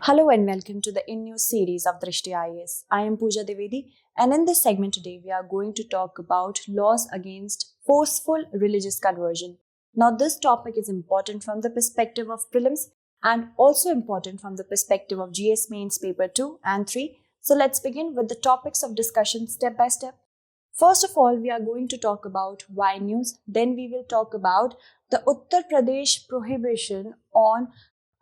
Hello and welcome to the in news series of Drishti IAS. I am Pooja Devedi, and in this segment today we are going to talk about laws against forceful religious conversion. Now this topic is important from the perspective of prelims and also important from the perspective of GS mains paper 2 and 3. So let's begin with the topics of discussion step by step. First of all, we are going to talk about Y News. Then we will talk about the Uttar Pradesh prohibition on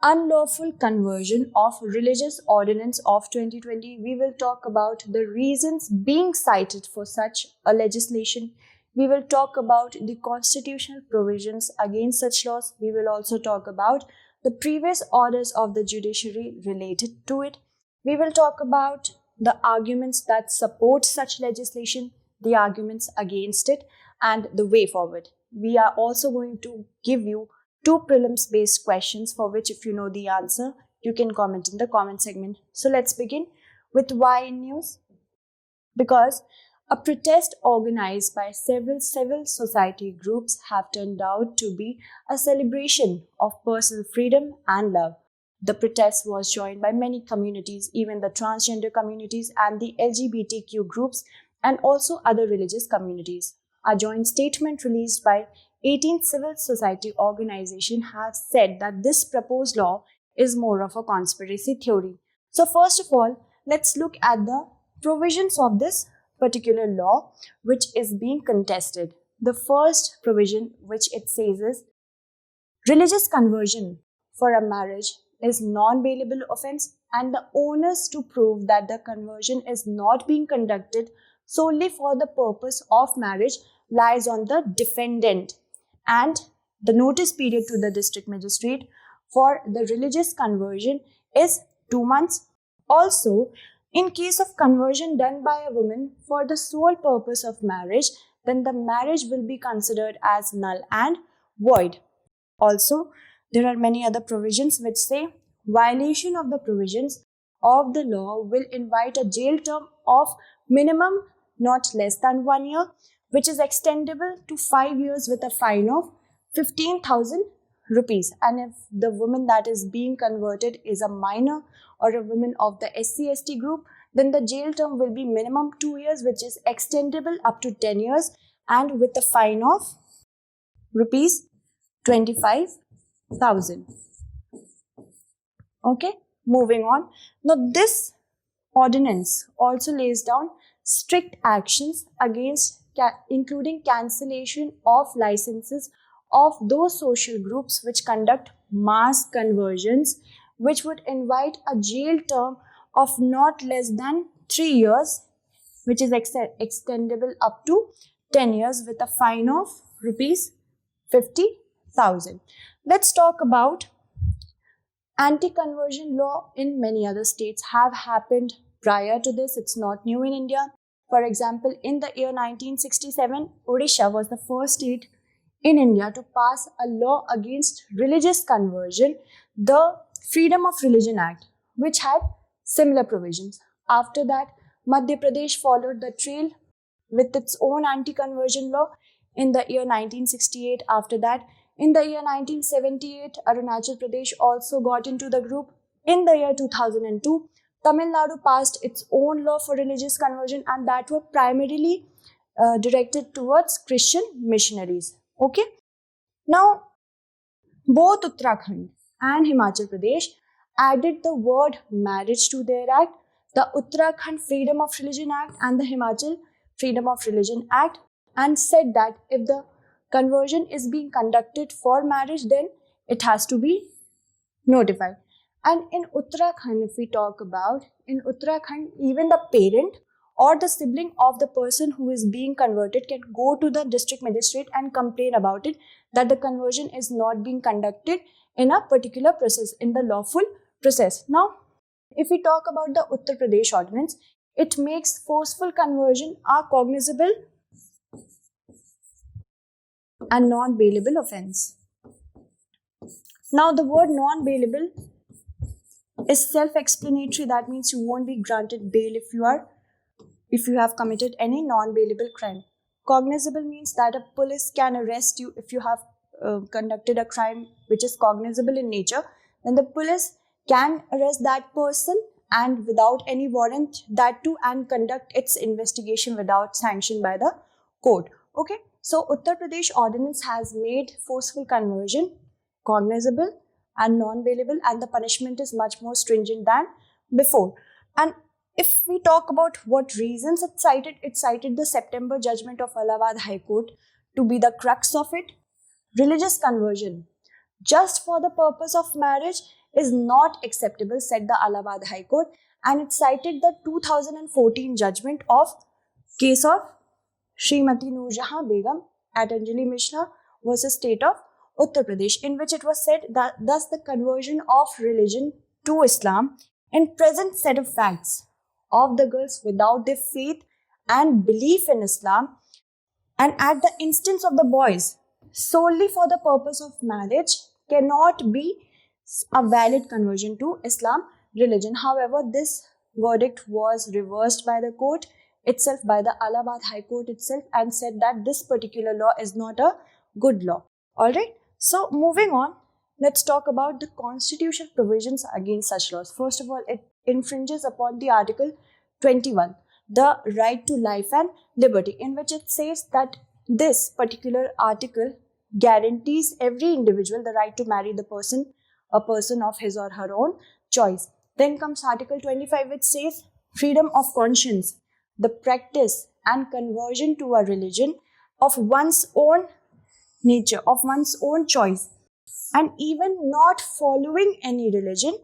unlawful conversion of religious ordinance of 2020. We will talk about the reasons being cited for such a legislation. We will talk about the constitutional provisions against such laws. We will also talk about the previous orders of the judiciary related to it. We will talk about the arguments that support such legislation, the arguments against it, and the way forward. We are also going to give you two prelims based questions for which, if you know the answer, you can comment in the comment segment. So let's begin with why in news. Because a protest organized by several civil society groups have turned out to be a celebration of personal freedom and love. The protest was joined by many communities, even the transgender communities and the LGBTQ groups, and also other religious communities. A joint statement released by 18 civil society organizations have said that this proposed law is more of a conspiracy theory. So first of all, let's look at the provisions of this particular law which is being contested. The first provision which it says is religious conversion for a marriage is non-bailable offense, and the onus to prove that the conversion is not being conducted solely for the purpose of marriage lies on the defendant, and the notice period to the district magistrate for the religious conversion is 2 months. Also, in case of conversion done by a woman for the sole purpose of marriage, then the marriage will be considered as null and void. Also, there are many other provisions which say violation of the provisions of the law will invite a jail term of minimum not less than 1 year, which is extendable to 5 years with a fine of 15,000 rupees. And if the woman that is being converted is a minor or a woman of the SC/ST group, then the jail term will be minimum 2 years, which is extendable up to 10 years and with a fine of rupees 25,000. Okay, moving on. Now this ordinance also lays down strict actions against including cancellation of licenses of those social groups which conduct mass conversions, which would invite a jail term of not less than 3 years, which is extendable up to 10 years with a fine of rupees 50,000. Let's talk about anti-conversion law in many other states have happened prior to this. It's not new in India. For example, in the year 1967, Odisha was the first state in India to pass a law against religious conversion, the Freedom of Religion Act, which had similar provisions. After that, Madhya Pradesh followed the trail with its own anti-conversion law in the year 1968. After that, in the year 1978, Arunachal Pradesh also got into the group. In the year 2002, Tamil Nadu passed its own law for religious conversion, and that were primarily directed towards Christian missionaries. Okay. Now, both Uttarakhand and Himachal Pradesh added the word marriage to their act, the Uttarakhand Freedom of Religion Act and the Himachal Freedom of Religion Act, and said that if the conversion is being conducted for marriage, then it has to be notified. And in Uttarakhand, if we talk about, in Uttarakhand, even the parent or the sibling of the person who is being converted can go to the district magistrate and complain about it, that the conversion is not being conducted in a particular process, in the lawful process. Now, if we talk about the Uttar Pradesh ordinance, it makes forceful conversion a cognizable and non-bailable offense. Now, the word non-bailable is self-explanatory. That means you won't be granted bail if you have committed any non-bailable crime. Cognizable means that a police can arrest you if you have conducted a crime which is cognizable in nature. Then the police can arrest that person and without any warrant, that too, and conduct its investigation without sanction by the court. Okay, so Uttar Pradesh ordinance has made forceful conversion cognizable and non-bailable, and the punishment is much more stringent than before. And if we talk about what reasons it cited the September judgment of Allahabad High Court to be the crux of it. Religious conversion just for the purpose of marriage is not acceptable, said the Allahabad High Court, and it cited the 2014 judgment of case of Srimati Noorjahan Begum at Anjali Mishra versus State of Uttar Pradesh, in which it was said that thus the conversion of religion to Islam in present set of facts of the girls without their faith and belief in Islam, and at the instance of the boys solely for the purpose of marriage, cannot be a valid conversion to Islam religion. However, this verdict was reversed by the court itself, by the Allahabad High Court itself, and said that this particular law is not a good law. Alright, so moving on, let's talk about the constitutional provisions against such laws. First of all, it infringes upon the Article 21, the right to life and liberty, in which it says that this particular article guarantees every individual the right to marry a person of his or her own choice. Then comes Article 25, which says freedom of conscience, the practice and conversion to a religion of one's own nature, of one's own choice, and even not following any religion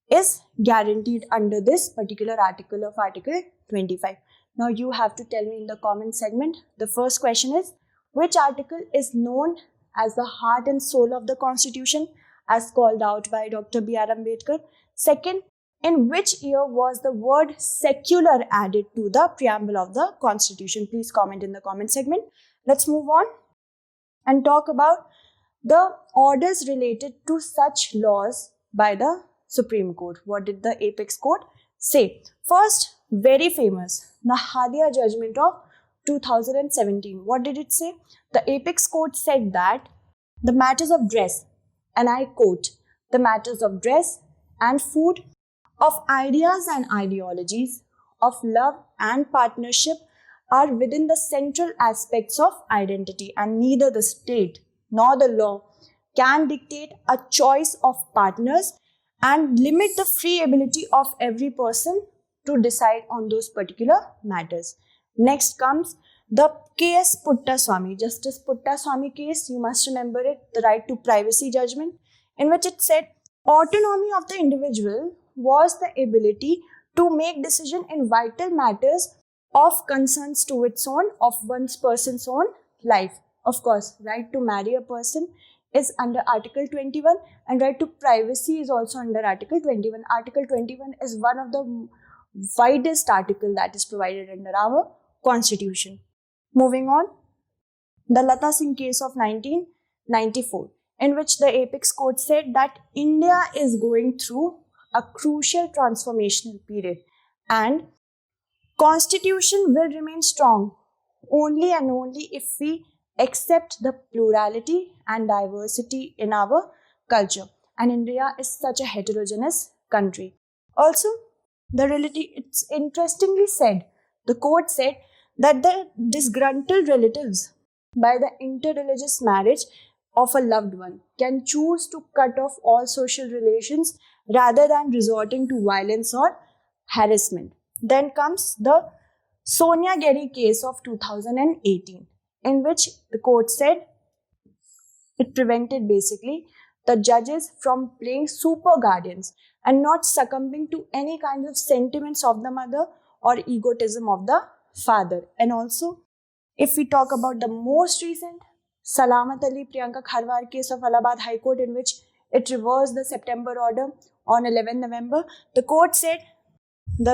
is guaranteed under this particular article of Article 25. Now you have to tell me in the comment segment. The first question is, which article is known as the heart and soul of the Constitution as called out by Dr. B.R. Ambedkar? Second, in which year was the word secular added to the preamble of the Constitution? Please comment in the comment segment. Let's move on and talk about the orders related to such laws by the Supreme Court. What did the Apex Court say? First, very famous, the Hadia judgment of 2017. What did it say? The Apex Court said that the matters of dress, and I quote, the matters of dress and food, of ideas and ideologies, of love and partnership are within the central aspects of identity, and neither the state nor the law can dictate a choice of partners and limit the free ability of every person to decide on those particular matters. Next comes the K.S. Puttaswamy, Justice Puttaswamy case. You must remember it, the right to privacy judgment, in which it said autonomy of the individual was the ability to make decision in vital matters of concerns to its own, of one's person's own life. Of course, right to marry a person is under Article 21, and right to privacy is also under Article 21. Article 21 is one of the widest article that is provided under our Constitution. Moving on, the Lata Singh case of 1994, in which the Apex Court said that India is going through a crucial transformational period and Constitution will remain strong only and only if we accept the plurality and diversity in our culture. And India is such a heterogeneous country. Also, it's interestingly said, the court said that the disgruntled relatives by the interreligious marriage of a loved one can choose to cut off all social relations rather than resorting to violence or harassment. Then comes the Sonia Geri case of 2018, in which the court said it prevented basically the judges from playing super guardians and not succumbing to any kind of sentiments of the mother or egotism of the father. And also, if we talk about the most recent Salamat Ali Priyanka Kharwar case of Allahabad High Court, in which it reversed the September order on 11 November, the court said the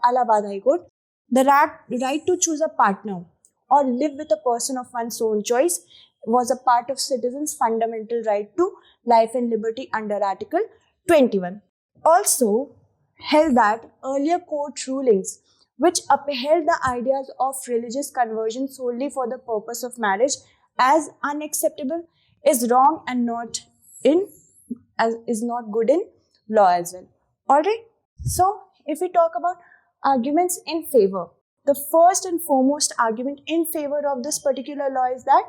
Allahabad High Court, the right to choose a partner or live with a person of one's own choice was a part of citizens' fundamental right to life and liberty under Article 21. Also held that earlier court rulings which upheld the ideas of religious conversion solely for the purpose of marriage as unacceptable is wrong and is not good in law as well. Alright, so if we talk about arguments in favor, the first and foremost argument in favor of this particular law is that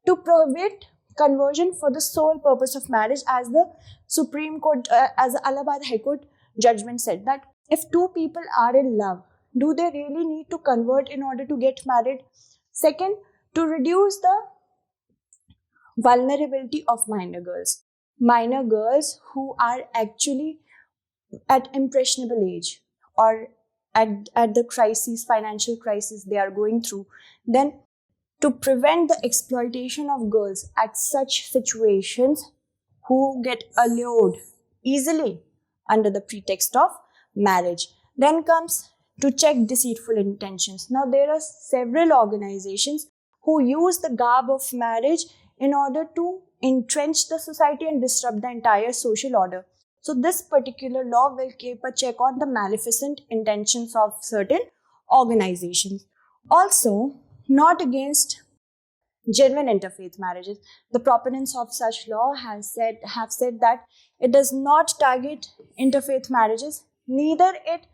to prohibit conversion for the sole purpose of marriage, as the Supreme Court, as the Allahabad High Court judgment said, that if two people are in love, do they really need to convert in order to get married? Second, to reduce the vulnerability of minor girls who are actually at impressionable age or at the financial crisis they are going through, then to prevent the exploitation of girls at such situations who get allured easily under the pretext of marriage. Then comes to check deceitful intentions. Now there are several organizations who use the garb of marriage in order to entrench the society and disrupt the entire social order. So this particular law will keep a check on the maleficent intentions of certain organizations. Also, not against genuine interfaith marriages. The proponents of such law have said that it does not target interfaith marriages, neither it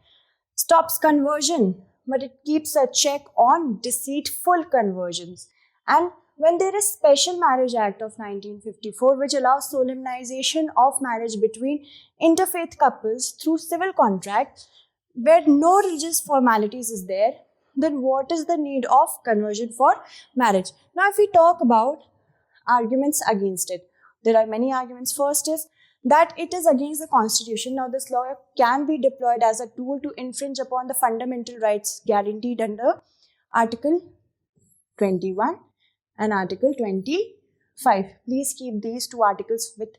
stops conversion, but it keeps a check on deceitful conversions. And when there is Special Marriage Act of 1954, which allows solemnization of marriage between interfaith couples through civil contract, where no religious formalities is there, then what is the need of conversion for marriage? Now, if we talk about arguments against it, there are many arguments. First is that it is against the Constitution. Now, this law can be deployed as a tool to infringe upon the fundamental rights guaranteed under Article 21 and Article 25. Please keep these two articles with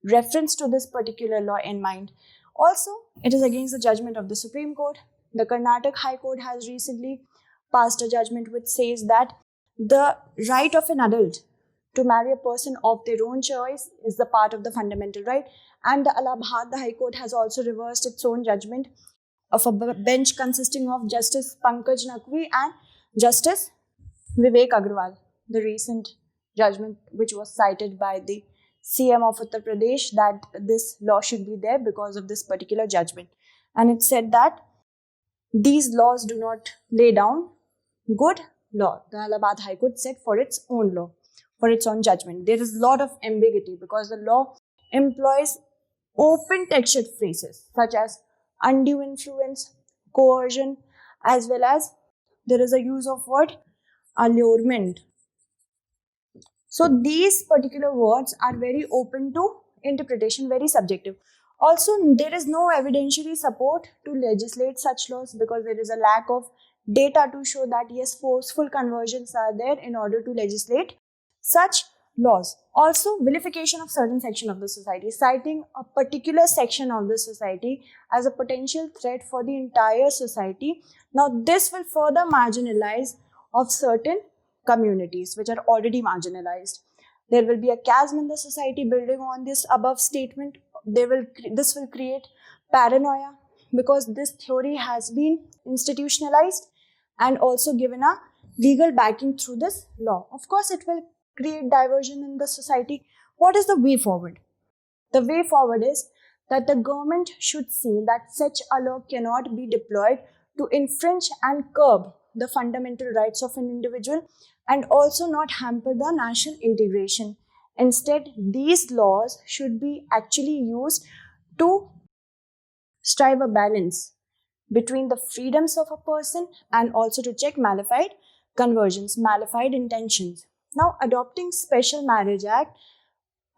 reference to this particular law in mind. Also, it is against the judgment of the Supreme Court. The Karnataka High Court has recently passed a judgment which says that the right of an adult to marry a person of their own choice is the part of the fundamental right. And the Allahabad High Court has also reversed its own judgment of a bench consisting of Justice Pankaj Naqvi and Justice Vivek Agrawal. The recent judgment which was cited by the CM of Uttar Pradesh, that this law should be there because of this particular judgment. And it said that these laws do not lay down good law. The Allahabad High Court said for its own law, for its own judgment. There is a lot of ambiguity because the law employs open textured phrases such as undue influence, coercion, as well as there is a use of word allurement. So these particular words are very open to interpretation, very subjective. Also, there is no evidentiary support to legislate such laws because there is a lack of data to show that yes, forceful conversions are there in order to legislate such laws. Also, vilification of certain section of the society, citing a particular section of the society as a potential threat for the entire society. Now, this will further marginalize of certain communities which are already marginalized. There will be a chasm in the society building on this above statement. This will create paranoia because this theory has been institutionalized and also given a legal backing through this law. Of course, it will create diversion in the society. What is the way forward? The way forward is that the government should see that such a law cannot be deployed to infringe and curb the fundamental rights of an individual and also not hamper the national integration. Instead, these laws should be actually used to strive a balance between the freedoms of a person and also to check malefied conversions, malefied intentions. Now, adopting Special Marriage Act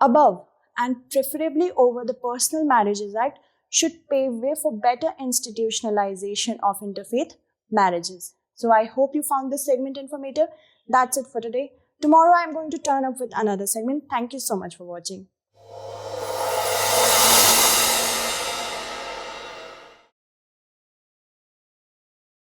above and preferably over the Personal Marriages Act should pave way for better institutionalization of interfaith marriages. So I hope you found this segment informative. That's it for today. Tomorrow I'm going to turn up with another segment. Thank you so much for watching.